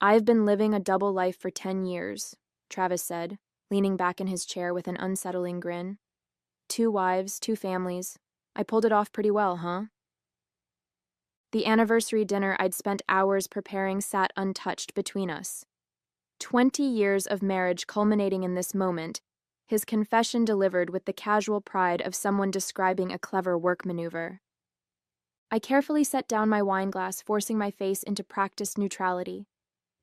I've been living a double life for 10 years, Travis said, leaning back in his chair with an unsettling grin. 2 wives, 2 families. I pulled it off pretty well, huh? The anniversary dinner I'd spent hours preparing sat untouched between us. 20 years of marriage culminating in this moment, his confession delivered with the casual pride of someone describing a clever work maneuver. I carefully set down my wine glass, forcing my face into practiced neutrality,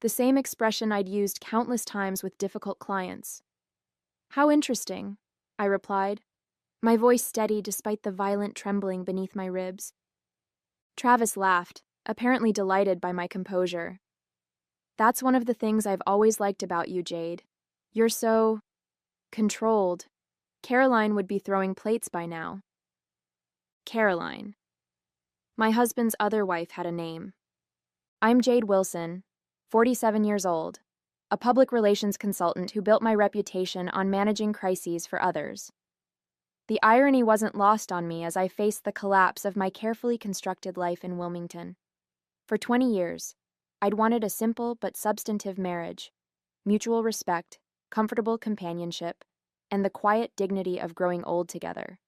the same expression I'd used countless times with difficult clients. How interesting, I replied, my voice steady despite the violent trembling beneath my ribs. Travis laughed, apparently delighted by my composure. That's one of the things I've always liked about you, Jade. You're so controlled. Caroline would be throwing plates by now. Caroline. My husband's other wife had a name. I'm Jade Wilson, 47 years old, a public relations consultant who built my reputation on managing crises for others. The irony wasn't lost on me as I faced the collapse of my carefully constructed life in Wilmington. For 20 years, I'd wanted a simple but substantive marriage, mutual respect, comfortable companionship, and the quiet dignity of growing old together.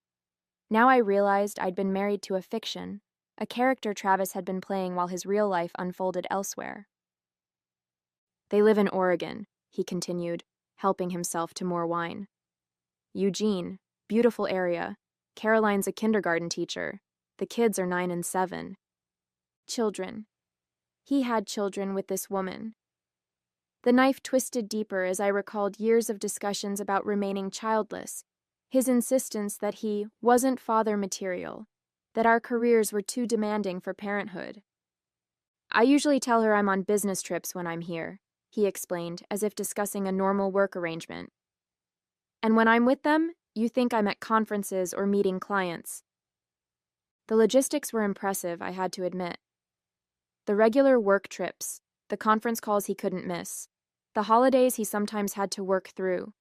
Now I realized I'd been married to a fiction, a character Travis had been playing while his real life unfolded elsewhere. They live in Oregon, he continued, helping himself to more wine. Eugene, beautiful area. Caroline's a kindergarten teacher. The kids are 9 and 7. Children. He had children with this woman. The knife twisted deeper as I recalled years of discussions about remaining childless, his insistence that he wasn't father material, that our careers were too demanding for parenthood. I usually tell her I'm on business trips when I'm here, he explained, as if discussing a normal work arrangement. And when I'm with them, you think I'm at conferences or meeting clients. The logistics were impressive, I had to admit. The regular work trips, the conference calls he couldn't miss, the holidays he sometimes had to work through.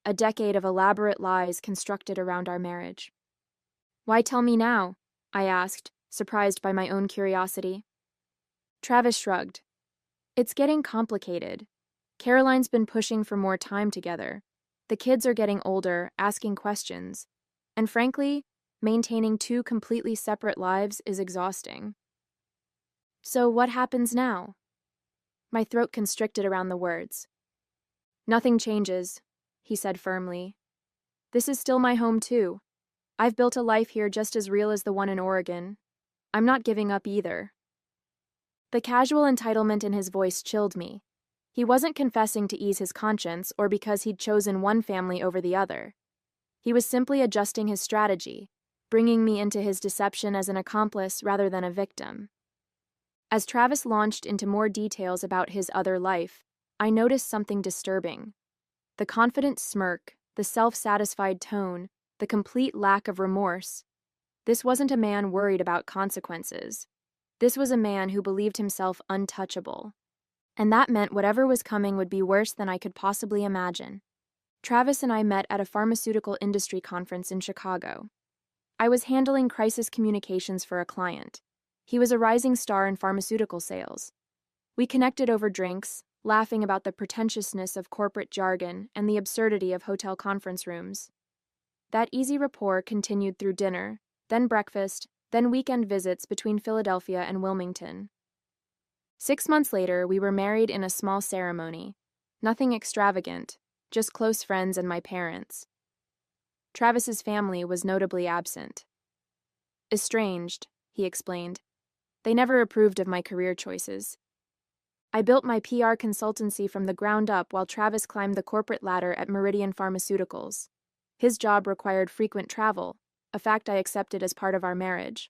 A decade of elaborate lies constructed around our marriage. Why tell me now? I asked, surprised by my own curiosity. Travis shrugged. It's getting complicated. Caroline's been pushing for more time together. The kids are getting older, asking questions. And frankly, maintaining 2 completely separate lives is exhausting. So what happens now? My throat constricted around the words. Nothing changes, he said firmly. This is still my home too. I've built a life here just as real as the one in Oregon. I'm not giving up either. The casual entitlement in his voice chilled me. He wasn't confessing to ease his conscience or because he'd chosen one family over the other. He was simply adjusting his strategy, bringing me into his deception as an accomplice rather than a victim. As Travis launched into more details about his other life, I noticed something disturbing. The confident smirk, the self-satisfied tone, the complete lack of remorse. This wasn't a man worried about consequences. This was a man who believed himself untouchable. And that meant whatever was coming would be worse than I could possibly imagine. Travis and I met at a pharmaceutical industry conference in Chicago. I was handling crisis communications for a client. He was a rising star in pharmaceutical sales. We connected over drinks, laughing about the pretentiousness of corporate jargon and the absurdity of hotel conference rooms. That easy rapport continued through dinner, then breakfast, then weekend visits between Philadelphia and Wilmington. 6 months later, we were married in a small ceremony. Nothing extravagant, just close friends and my parents. Travis's family was notably absent. Estranged, he explained. They never approved of my career choices. I built my PR consultancy from the ground up while Travis climbed the corporate ladder at Meridian Pharmaceuticals. His job required frequent travel, a fact I accepted as part of our marriage.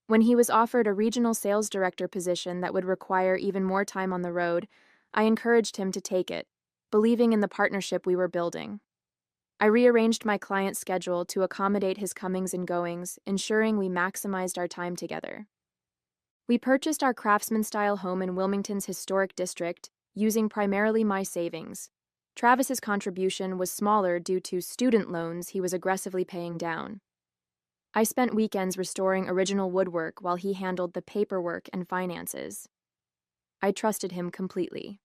When he was offered a regional sales director position that would require even more time on the road, I encouraged him to take it, believing in the partnership we were building. I rearranged my client's schedule to accommodate his comings and goings, ensuring we maximized our time together. We purchased our craftsman-style home in Wilmington's historic district, using primarily my savings. Travis's contribution was smaller due to student loans he was aggressively paying down. I spent weekends restoring original woodwork while he handled the paperwork and finances. I trusted him completely.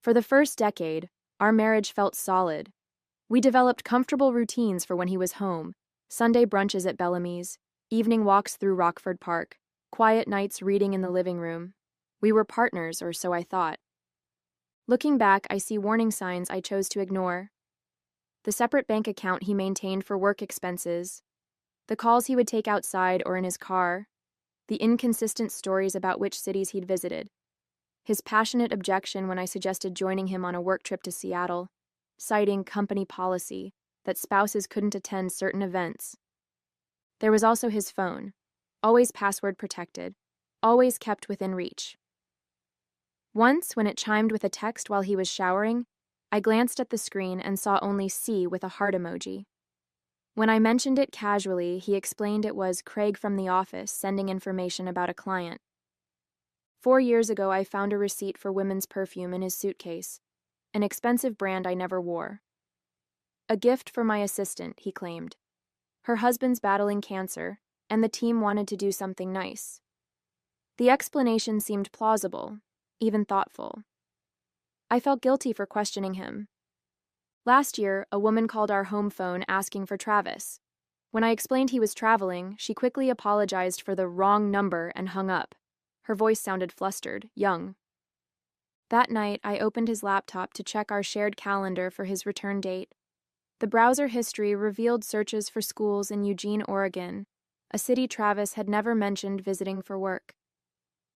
For the first decade, our marriage felt solid. We developed comfortable routines for when he was home: Sunday brunches at Bellamy's, evening walks through Rockford Park, quiet nights reading in the living room. We were partners, or so I thought. Looking back, I see warning signs I chose to ignore. The separate bank account he maintained for work expenses, the calls he would take outside or in his car, the inconsistent stories about which cities he'd visited, his passionate objection when I suggested joining him on a work trip to Seattle, citing company policy that spouses couldn't attend certain events. There was also his phone, always password protected, always kept within reach. Once, when it chimed with a text while he was showering, I glanced at the screen and saw only C with a heart emoji. When I mentioned it casually, he explained it was Craig from the office sending information about a client. 4 years ago, I found a receipt for women's perfume in his suitcase, an expensive brand I never wore. A gift for my assistant, he claimed. Her husband's battling cancer, and the team wanted to do something nice. The explanation seemed plausible, even thoughtful. I felt guilty for questioning him. Last year, a woman called our home phone asking for Travis. When I explained he was traveling, she quickly apologized for the wrong number and hung up. Her voice sounded flustered, young. That night, I opened his laptop to check our shared calendar for his return date. The browser history revealed searches for schools in Eugene, Oregon, a city Travis had never mentioned visiting for work.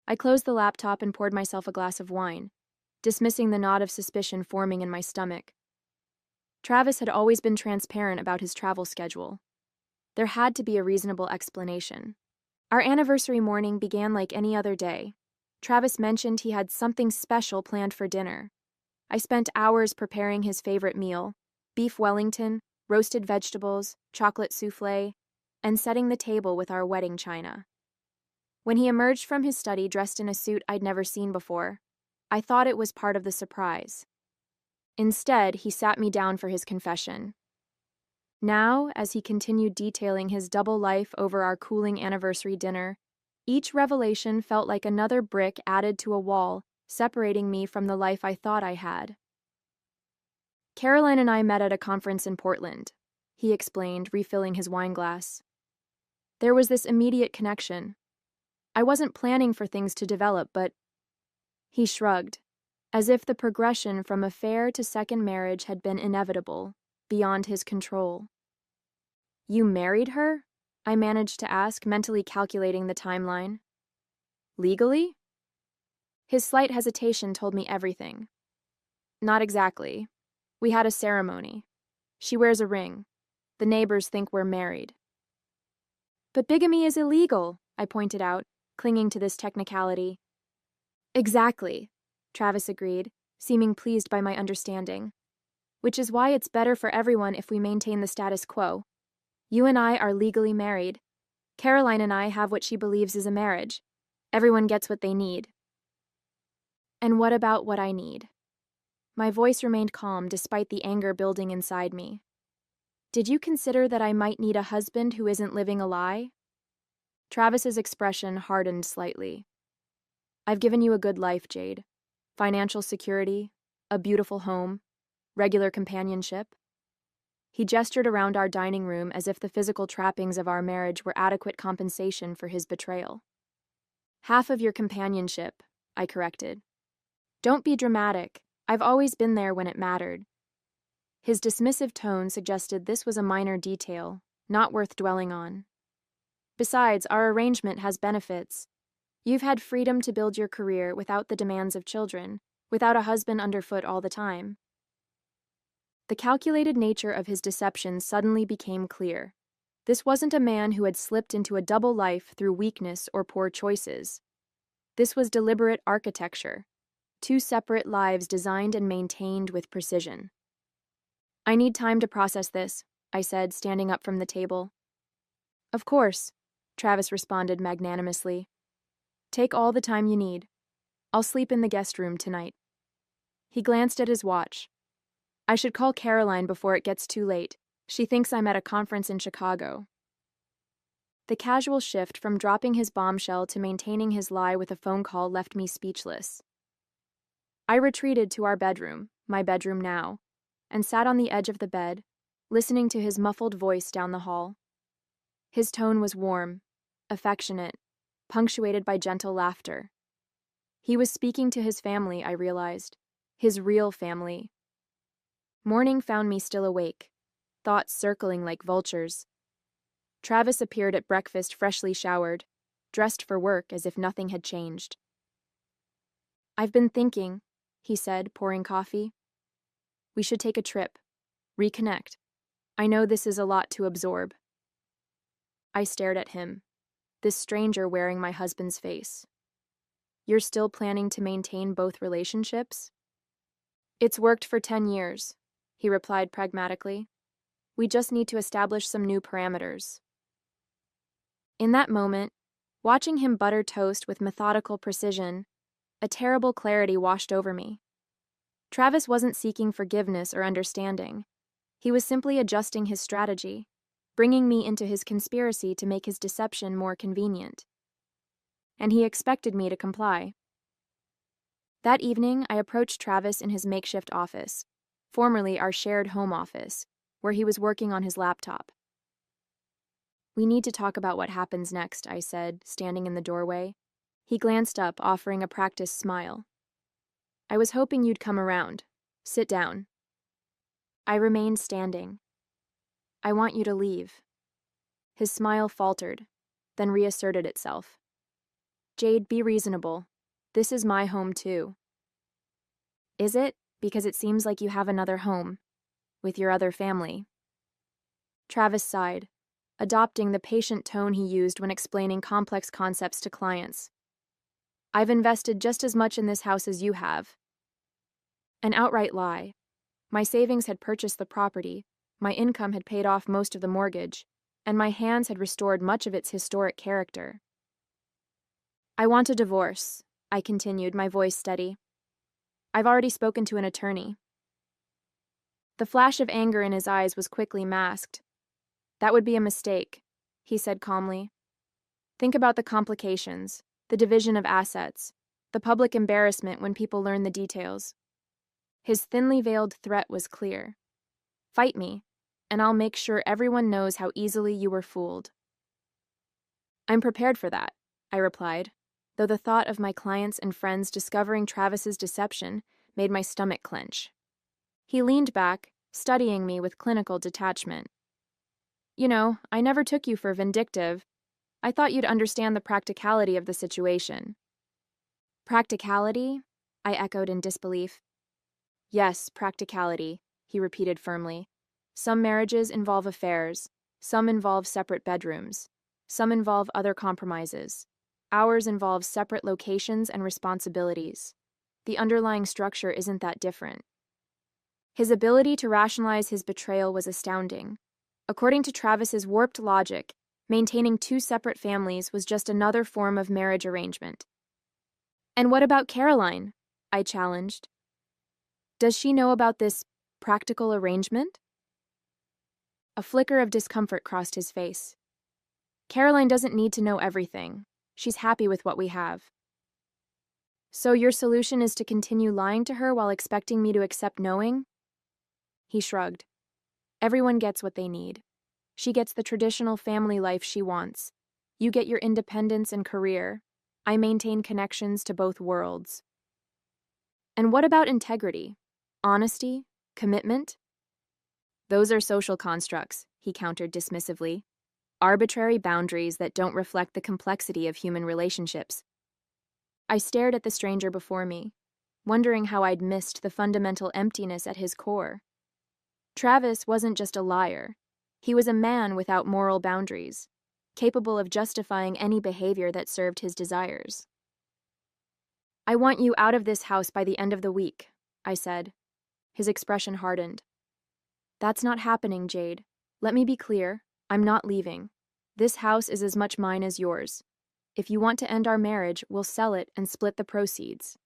I closed the laptop and poured myself a glass of wine, dismissing the knot of suspicion forming in my stomach. Travis had always been transparent about his travel schedule. There had to be a reasonable explanation. Our anniversary morning began like any other day. Travis mentioned he had something special planned for dinner. I spent hours preparing his favorite meal: beef Wellington, roasted vegetables, chocolate soufflé, and setting the table with our wedding china. When he emerged from his study dressed in a suit I'd never seen before, I thought it was part of the surprise. Instead, he sat me down for his confession. Now, as he continued detailing his double life over our cooling anniversary dinner, each revelation felt like another brick added to a wall, separating me from the life I thought I had. Caroline and I met at a conference in Portland, he explained, refilling his wine glass. There was this immediate connection. I wasn't planning for things to develop, but... He shrugged, as if the progression from affair to second marriage had been inevitable, beyond his control. You married her? I managed to ask, mentally calculating the timeline. Legally? His slight hesitation told me everything. Not exactly. We had a ceremony. She wears a ring. The neighbors think we're married. But bigamy is illegal, I pointed out, clinging to this technicality. Exactly, Travis agreed, seeming pleased by my understanding. Which is why it's better for everyone if we maintain the status quo. You and I are legally married. Caroline and I have what she believes is a marriage. Everyone gets what they need. And what about what I need? My voice remained calm despite the anger building inside me. Did you consider that I might need a husband who isn't living a lie? Travis's expression hardened slightly. I've given you a good life, Jade. Financial security, a beautiful home, regular companionship. He gestured around our dining room as if the physical trappings of our marriage were adequate compensation for his betrayal. Half of your companionship, I corrected. Don't be dramatic. I've always been there when it mattered. His dismissive tone suggested this was a minor detail, not worth dwelling on. Besides, our arrangement has benefits. You've had freedom to build your career without the demands of children, without a husband underfoot all the time. The calculated nature of his deception suddenly became clear. This wasn't a man who had slipped into a double life through weakness or poor choices. This was deliberate architecture, 2 separate lives designed and maintained with precision. I need time to process this, I said, standing up from the table. Of course, Travis responded magnanimously. Take all the time you need. I'll sleep in the guest room tonight. He glanced at his watch. I should call Caroline before it gets too late. She thinks I'm at a conference in Chicago. The casual shift from dropping his bombshell to maintaining his lie with a phone call left me speechless. I retreated to our bedroom, my bedroom now, and sat on the edge of the bed, listening to his muffled voice down the hall. His tone was warm, affectionate, punctuated by gentle laughter. He was speaking to his family, I realized. His real family. Morning found me still awake, thoughts circling like vultures. Travis appeared at breakfast freshly showered, dressed for work as if nothing had changed. "I've been thinking," he said, pouring coffee. "We should take a trip. Reconnect. I know this is a lot to absorb." I stared at him, this stranger wearing my husband's face. "You're still planning to maintain both relationships?" "It's worked for 10 years," he replied pragmatically. "We just need to establish some new parameters." In that moment, watching him butter toast with methodical precision, a terrible clarity washed over me. Travis wasn't seeking forgiveness or understanding. He was simply adjusting his strategy, bringing me into his conspiracy to make his deception more convenient. And he expected me to comply. That evening, I approached Travis in his makeshift office, formerly our shared home office, where he was working on his laptop. "We need to talk about what happens next," I said, standing in the doorway. He glanced up, offering a practiced smile. "I was hoping you'd come around. Sit down." I remained standing. "I want you to leave." His smile faltered, then reasserted itself. "Jade, be reasonable. This is my home too." "Is it? Because it seems like you have another home, with your other family." Travis sighed, adopting the patient tone he used when explaining complex concepts to clients. "I've invested just as much in this house as you have." An outright lie. My savings had purchased the property, my income had paid off most of the mortgage, and my hands had restored much of its historic character. "I want a divorce," I continued, my voice steady. "I've already spoken to an attorney." The flash of anger in his eyes was quickly masked. "That would be a mistake," he said calmly. "Think about the complications, the division of assets, the public embarrassment when people learn the details." His thinly veiled threat was clear. "Fight me, and I'll make sure everyone knows how easily you were fooled." "I'm prepared for that," I replied, though the thought of my clients and friends discovering Travis's deception made my stomach clench. He leaned back, studying me with clinical detachment. "You know, I never took you for vindictive. I thought you'd understand the practicality of the situation." "Practicality?" I echoed in disbelief. "Yes, practicality," he repeated firmly. "Some marriages involve affairs, some involve separate bedrooms, some involve other compromises. Ours involves separate locations and responsibilities. The underlying structure isn't that different." His ability to rationalize his betrayal was astounding. According to Travis's warped logic, maintaining two separate families was just another form of marriage arrangement. "And what about Caroline?" I challenged. "Does she know about this practical arrangement?" A flicker of discomfort crossed his face. "Caroline doesn't need to know everything. She's happy with what we have." "So your solution is to continue lying to her while expecting me to accept knowing?" He shrugged. "Everyone gets what they need. She gets the traditional family life she wants. You get your independence and career. I maintain connections to both worlds." "And what about integrity? Honesty? Commitment?" "Those are social constructs," he countered dismissively. "Arbitrary boundaries that don't reflect the complexity of human relationships." I stared at the stranger before me, wondering how I'd missed the fundamental emptiness at his core. Travis wasn't just a liar. He was a man without moral boundaries, capable of justifying any behavior that served his desires. "I want you out of this house by the end of the week," I said. His expression hardened. "That's not happening, Jade. Let me be clear. I'm not leaving. This house is as much mine as yours. If you want to end our marriage, we'll sell it and split the proceeds."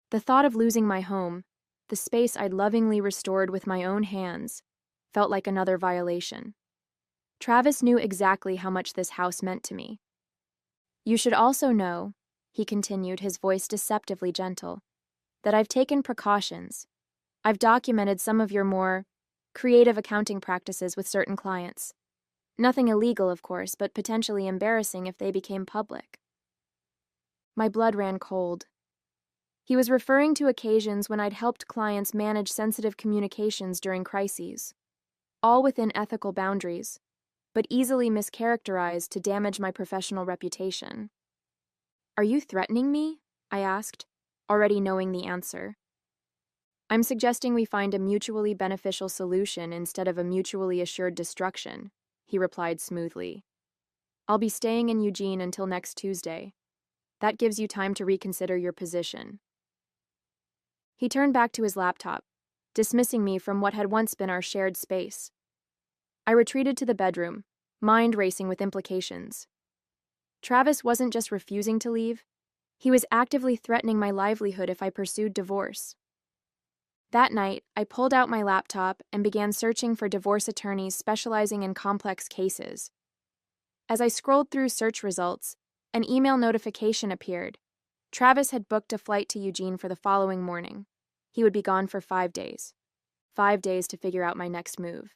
The thought of losing my home, the space I'd lovingly restored with my own hands, felt like another violation. Travis knew exactly how much this house meant to me. You should also know, he continued, his voice deceptively gentle, that I've taken precautions. I've documented some of your more creative accounting practices with certain clients. Nothing illegal, of course, but potentially embarrassing if they became public. My blood ran cold. He was referring to occasions when I'd helped clients manage sensitive communications during crises, all within ethical boundaries, but easily mischaracterized to damage my professional reputation. Are you threatening me? I asked, already knowing the answer. I'm suggesting we find a mutually beneficial solution instead of a mutually assured destruction, he replied smoothly. I'll be staying in Eugene until next Tuesday. That gives you time to reconsider your position. He turned back to his laptop, dismissing me from what had once been our shared space. I retreated to the bedroom, mind racing with implications. Travis wasn't just refusing to leave, he was actively threatening my livelihood if I pursued divorce. That night, I pulled out my laptop and began searching for divorce attorneys specializing in complex cases. As I scrolled through search results, an email notification appeared. Travis had booked a flight to Eugene for the following morning. He would be gone for 5 days. 5 days to figure out my next move.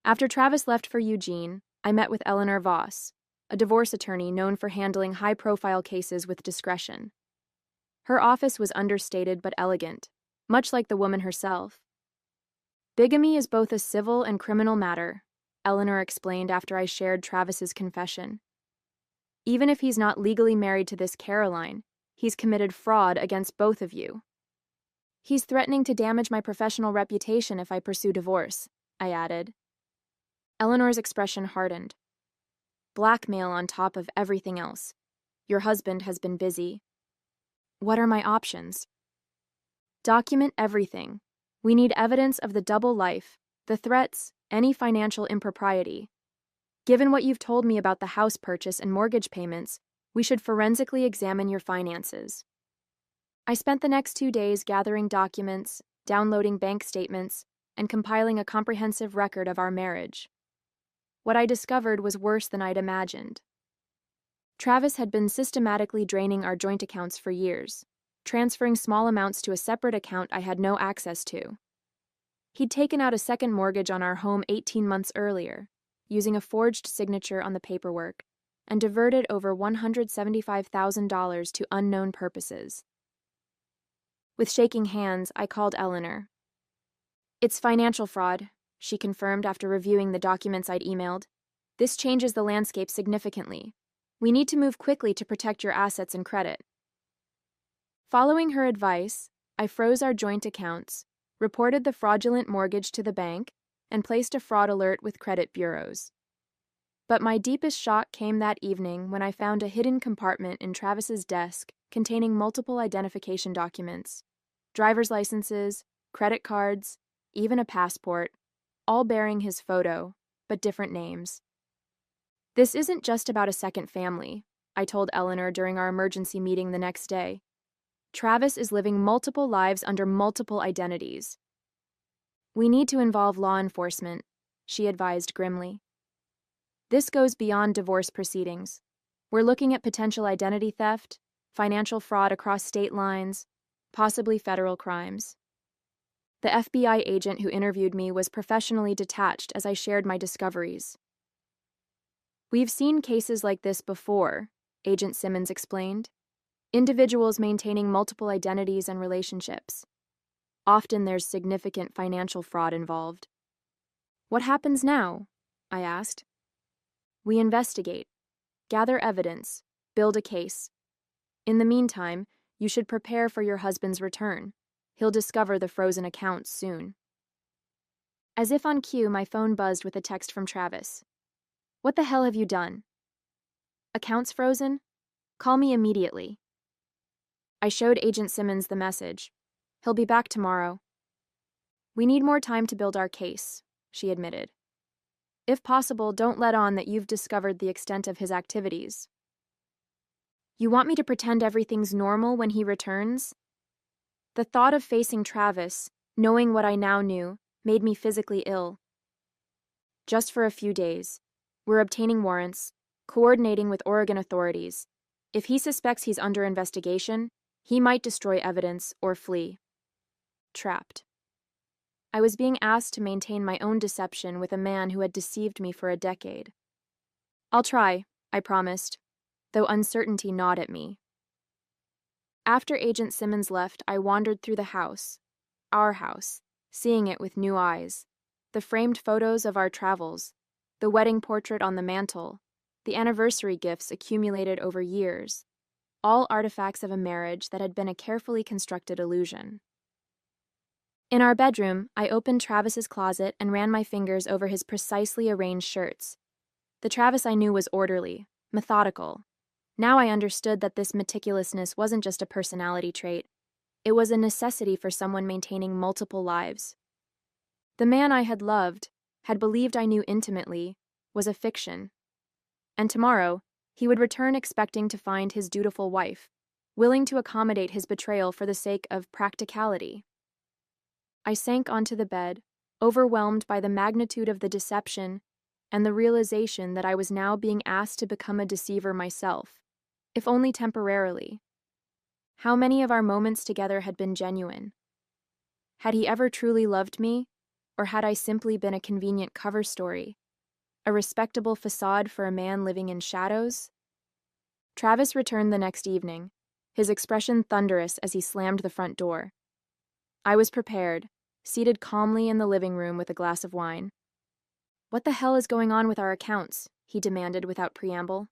After Travis left for Eugene, I met with Eleanor Voss, a divorce attorney known for handling high-profile cases with discretion. Her office was understated but elegant, much like the woman herself. Bigamy is both a civil and criminal matter, Eleanor explained after I shared Travis's confession. Even if he's not legally married to this Caroline, he's committed fraud against both of you. He's threatening to damage my professional reputation if I pursue divorce, I added. Eleanor's expression hardened. Blackmail on top of everything else. Your husband has been busy. What are my options? Document everything. We need evidence of the double life, the threats, any financial impropriety. Given what you've told me about the house purchase and mortgage payments, we should forensically examine your finances. I spent the next 2 days gathering documents, downloading bank statements, and compiling a comprehensive record of our marriage. What I discovered was worse than I'd imagined. Travis had been systematically draining our joint accounts for years, transferring small amounts to a separate account I had no access to. He'd taken out a second mortgage on our home 18 months earlier, using a forged signature on the paperwork, and diverted over $175,000 to unknown purposes. With shaking hands, I called Eleanor. It's financial fraud, she confirmed after reviewing the documents I'd emailed. This changes the landscape significantly. We need to move quickly to protect your assets and credit. Following her advice, I froze our joint accounts, reported the fraudulent mortgage to the bank, and placed a fraud alert with credit bureaus. But my deepest shock came that evening when I found a hidden compartment in Travis's desk containing multiple identification documents, driver's licenses, credit cards, even a passport, all bearing his photo, but different names. This isn't just about a second family, I told Eleanor during our emergency meeting the next day. Travis is living multiple lives under multiple identities. We need to involve law enforcement, she advised grimly. This goes beyond divorce proceedings. We're looking at potential identity theft, financial fraud across state lines, possibly federal crimes. The FBI agent who interviewed me was professionally detached as I shared my discoveries. We've seen cases like this before, Agent Simmons explained. Individuals maintaining multiple identities and relationships. Often there's significant financial fraud involved. What happens now? I asked. We investigate, gather evidence, build a case. In the meantime, you should prepare for your husband's return. He'll discover the frozen accounts soon. As if on cue, my phone buzzed with a text from Travis. What the hell have you done? Accounts frozen? Call me immediately. I showed Agent Simmons the message. He'll be back tomorrow. We need more time to build our case, she admitted. If possible, don't let on that you've discovered the extent of his activities. You want me to pretend everything's normal when he returns? The thought of facing Travis, knowing what I now knew, made me physically ill. Just for a few days. We're obtaining warrants, coordinating with Oregon authorities. If he suspects he's under investigation, he might destroy evidence or flee. Trapped. I was being asked to maintain my own deception with a man who had deceived me for a decade. I'll try, I promised, though uncertainty gnawed at me. After Agent Simmons left, I wandered through the house, our house, seeing it with new eyes. The framed photos of our travels, the wedding portrait on the mantel, the anniversary gifts accumulated over years, all artifacts of a marriage that had been a carefully constructed illusion. In our bedroom, I opened Travis's closet and ran my fingers over his precisely arranged shirts. The Travis I knew was orderly, methodical. Now I understood that this meticulousness wasn't just a personality trait. It was a necessity for someone maintaining multiple lives. The man I had loved, had believed I knew intimately, was a fiction. And tomorrow, he would return expecting to find his dutiful wife, willing to accommodate his betrayal for the sake of practicality. I sank onto the bed, overwhelmed by the magnitude of the deception and the realization that I was now being asked to become a deceiver myself, if only temporarily. How many of our moments together had been genuine? Had he ever truly loved me, or had I simply been a convenient cover story, a respectable facade for a man living in shadows? Travis returned the next evening, his expression thunderous as he slammed the front door. I was prepared, seated calmly in the living room with a glass of wine. "What the hell is going on with our accounts?" he demanded without preamble.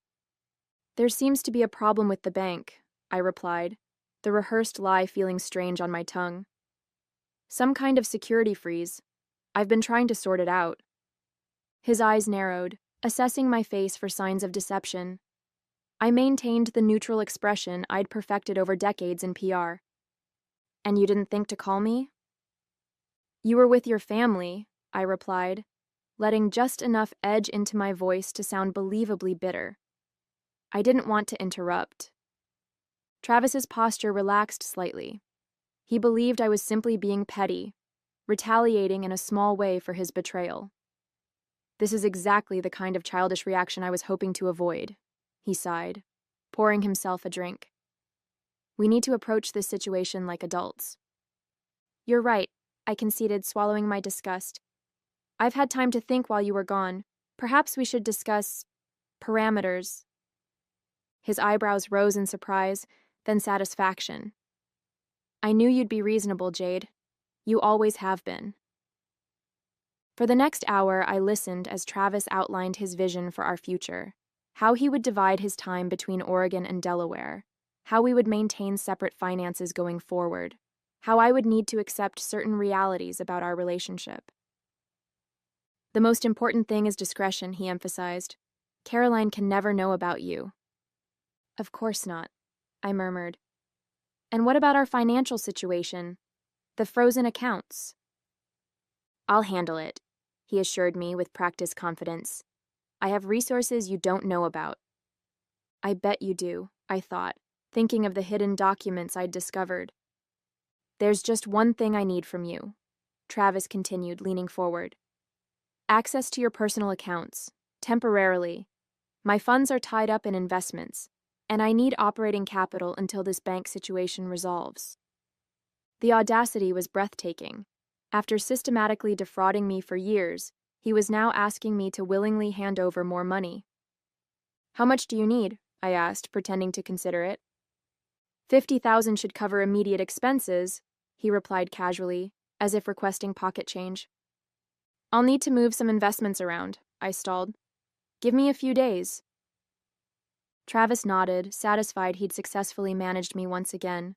"There seems to be a problem with the bank," I replied, the rehearsed lie feeling strange on my tongue. "Some kind of security freeze. I've been trying to sort it out." His eyes narrowed, assessing my face for signs of deception. I maintained the neutral expression I'd perfected over decades in PR. "And you didn't think to call me?" "You were with your family," I replied, letting just enough edge into my voice to sound believably bitter. I didn't want to interrupt. Travis's posture relaxed slightly. He believed I was simply being petty, retaliating in a small way for his betrayal. "This is exactly the kind of childish reaction I was hoping to avoid," he sighed, pouring himself a drink. "We need to approach this situation like adults." "You're right," I conceded, swallowing my disgust. "I've had time to think while you were gone. Perhaps we should discuss parameters." His eyebrows rose in surprise, then satisfaction. "I knew you'd be reasonable, Jade. You always have been." For the next hour, I listened as Travis outlined his vision for our future, how he would divide his time between Oregon and Delaware, how we would maintain separate finances going forward, how I would need to accept certain realities about our relationship. "The most important thing is discretion," he emphasized. "Caroline can never know about you." "Of course not," I murmured. "And what about our financial situation? The frozen accounts?" "I'll handle it," he assured me with practiced confidence. "I have resources you don't know about." I bet you do, I thought, thinking of the hidden documents I'd discovered. "There's just one thing I need from you," Travis continued, leaning forward. "Access to your personal accounts, temporarily. My funds are tied up in investments, and I need operating capital until this bank situation resolves." The audacity was breathtaking. After systematically defrauding me for years, he was now asking me to willingly hand over more money. "How much do you need?" I asked, pretending to consider it. "50,000 should cover immediate expenses," he replied casually, as if requesting pocket change. "I'll need to move some investments around," I stalled. "Give me a few days." Travis nodded, satisfied he'd successfully managed me once again.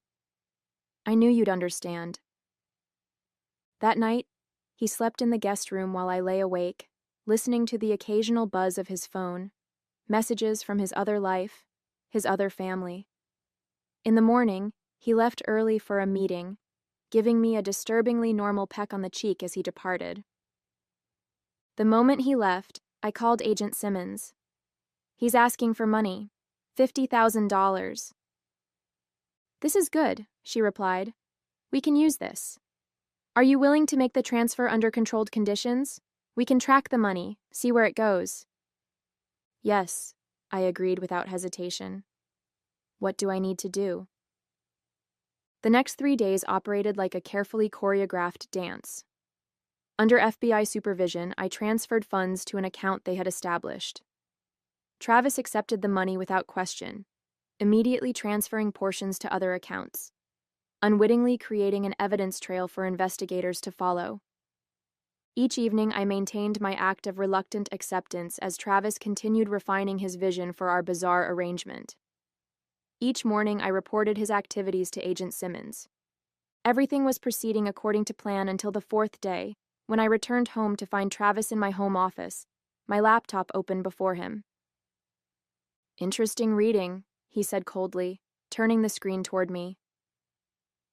"I knew you'd understand." That night, he slept in the guest room while I lay awake, listening to the occasional buzz of his phone, messages from his other life, his other family. In the morning, he left early for a meeting, giving me a disturbingly normal peck on the cheek as he departed. The moment he left, I called Agent Simmons. "He's asking for money, $50,000. "This is good," she replied. "We can use this. Are you willing to make the transfer under controlled conditions? We can track the money, see where it goes. Yes, I agreed without hesitation. What do I need to do? The next 3 days operated like a carefully choreographed dance. Under FBI supervision, I transferred funds to an account they had established. Travis accepted the money without question, immediately transferring portions to other accounts, unwittingly creating an evidence trail for investigators to follow. Each evening, I maintained my act of reluctant acceptance as Travis continued refining his vision for our bizarre arrangement. Each morning, I reported his activities to Agent Simmons. Everything was proceeding according to plan until the 4th day, when I returned home to find Travis in my home office, my laptop open before him. Interesting reading, he said coldly, turning the screen toward me.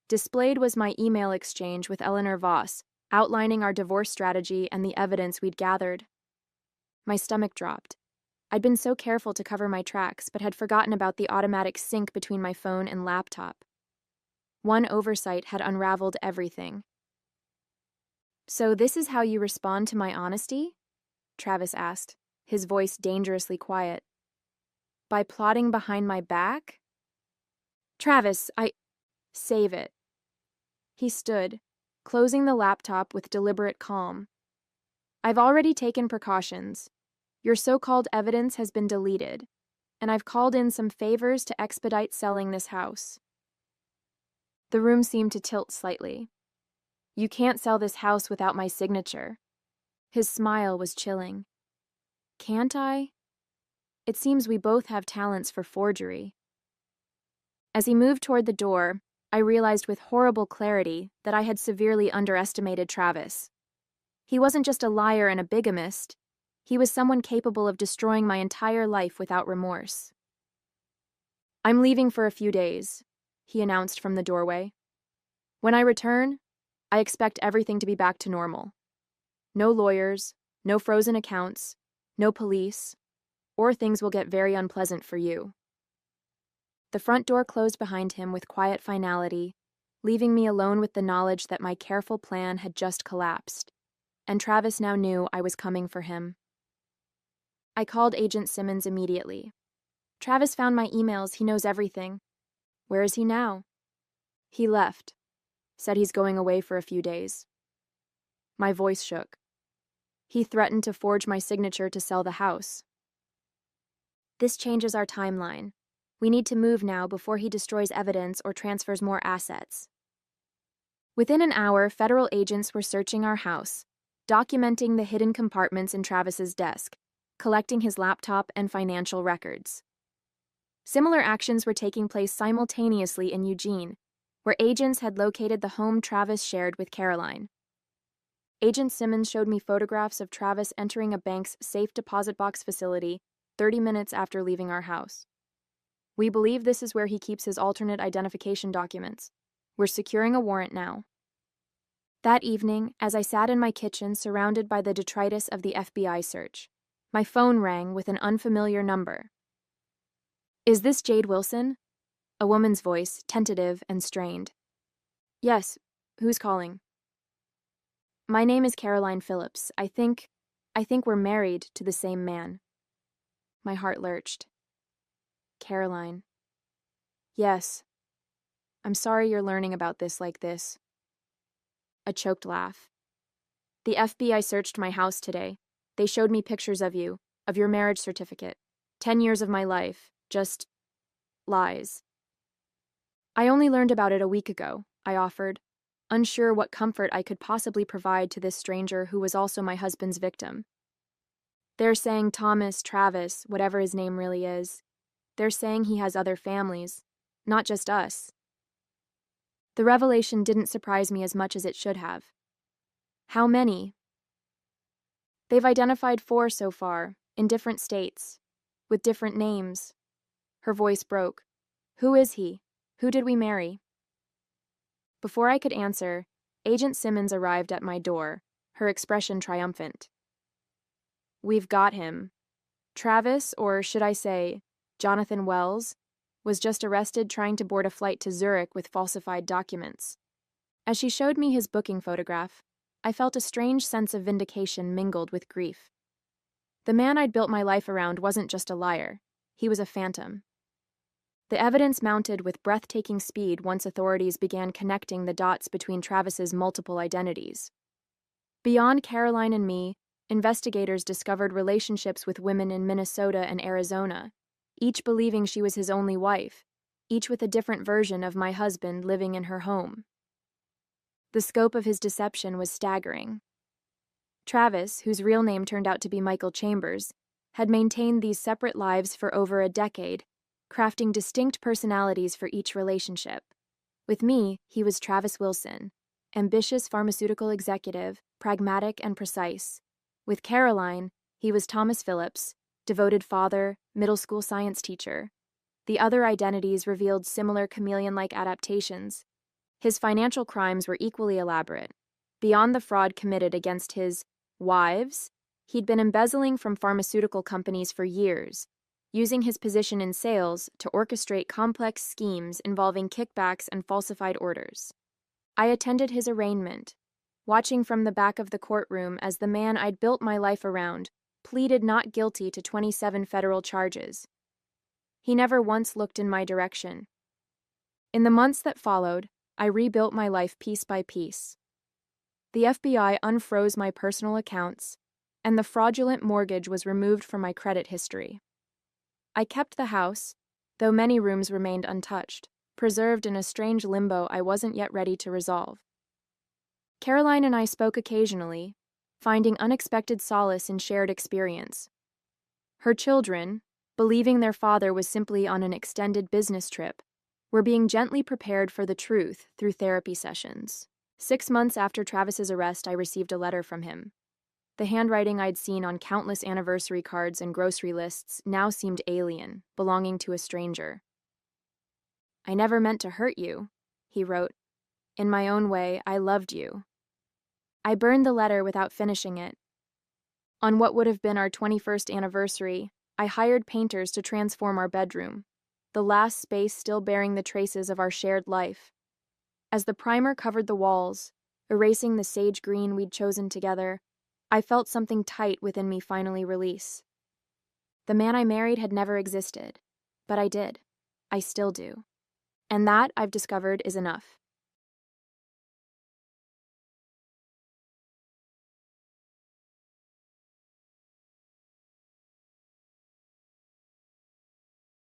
Displayed was my email exchange with Eleanor Voss, outlining our divorce strategy and the evidence we'd gathered. My stomach dropped. I'd been so careful to cover my tracks, but had forgotten about the automatic sync between my phone and laptop. One oversight had unraveled everything. So this is how you respond to my honesty? Travis asked, his voice dangerously quiet. By plotting behind my back? Travis, Save it. He stood, closing the laptop with deliberate calm. I've already taken precautions. Your so-called evidence has been deleted, and I've called in some favors to expedite selling this house. The room seemed to tilt slightly. You can't sell this house without my signature. His smile was chilling. Can't I? It seems we both have talents for forgery. As he moved toward the door, I realized with horrible clarity that I had severely underestimated Travis. He wasn't just a liar and a bigamist. He was someone capable of destroying my entire life without remorse. I'm leaving for a few days, he announced from the doorway. When I return, I expect everything to be back to normal. No lawyers, no frozen accounts, no police, or things will get very unpleasant for you. The front door closed behind him with quiet finality, leaving me alone with the knowledge that my careful plan had just collapsed, and Travis now knew I was coming for him. I called Agent Simmons immediately. Travis found my emails, he knows everything. Where is he now? He left. Said he's going away for a few days. My voice shook. He threatened to forge my signature to sell the house. This changes our timeline. We need to move now before he destroys evidence or transfers more assets. Within an hour, federal agents were searching our house, documenting the hidden compartments in Travis's desk, collecting his laptop and financial records. Similar actions were taking place simultaneously in Eugene, where agents had located the home Travis shared with Caroline. Agent Simmons showed me photographs of Travis entering a bank's safe deposit box facility 30 minutes after leaving our house. We believe this is where he keeps his alternate identification documents. We're securing a warrant now. That evening, as I sat in my kitchen surrounded by the detritus of the FBI search, my phone rang with an unfamiliar number. Is this Jade Wilson? A woman's voice, tentative and strained. Yes, who's calling? My name is Caroline Phillips. I think we're married to the same man. My heart lurched. Caroline. Yes. I'm sorry you're learning about this like this. A choked laugh. The FBI searched my house today. They showed me pictures of you, of your marriage certificate. 10 years of my life, just lies. I only learned about it a week ago, I offered, unsure what comfort I could possibly provide to this stranger who was also my husband's victim. They're saying Thomas, Travis, whatever his name really is, they're saying he has other families, not just us. The revelation didn't surprise me as much as it should have. How many? They've identified 4 so far, in different states, with different names. Her voice broke. Who is he? Who did we marry? Before I could answer, Agent Simmons arrived at my door, her expression triumphant. We've got him. Travis, or should I say, Jonathan Wells, was just arrested trying to board a flight to Zurich with falsified documents. As she showed me his booking photograph, I felt a strange sense of vindication mingled with grief. The man I'd built my life around wasn't just a liar, he was a phantom. The evidence mounted with breathtaking speed once authorities began connecting the dots between Travis's multiple identities. Beyond Caroline and me, investigators discovered relationships with women in Minnesota and Arizona, each believing she was his only wife, each with a different version of my husband living in her home. The scope of his deception was staggering. Travis, whose real name turned out to be Michael Chambers, had maintained these separate lives for over a decade, crafting distinct personalities for each relationship. With me, he was Travis Wilson, ambitious pharmaceutical executive, pragmatic and precise. With Caroline, he was Thomas Phillips, devoted father, middle school science teacher. The other identities revealed similar chameleon-like adaptations. His financial crimes were equally elaborate. Beyond the fraud committed against his wives, he'd been embezzling from pharmaceutical companies for years, using his position in sales to orchestrate complex schemes involving kickbacks and falsified orders. I attended his arraignment, watching from the back of the courtroom as the man I'd built my life around pleaded not guilty to 27 federal charges. He never once looked in my direction. In the months that followed, I rebuilt my life piece by piece. The FBI unfroze my personal accounts, and the fraudulent mortgage was removed from my credit history. I kept the house, though many rooms remained untouched, preserved in a strange limbo I wasn't yet ready to resolve. Caroline and I spoke occasionally, finding unexpected solace in shared experience. Her children, believing their father was simply on an extended business trip, were being gently prepared for the truth through therapy sessions. 6 months after Travis's arrest, I received a letter from him. The handwriting I'd seen on countless anniversary cards and grocery lists now seemed alien, belonging to a stranger. "I never meant to hurt you," he wrote. "In my own way, I loved you." I burned the letter without finishing it. On what would have been our 21st anniversary, I hired painters to transform our bedroom, the last space still bearing the traces of our shared life. As the primer covered the walls, erasing the sage green we'd chosen together, I felt something tight within me finally release. The man I married had never existed, but I did. I still do. And that, I've discovered, is enough.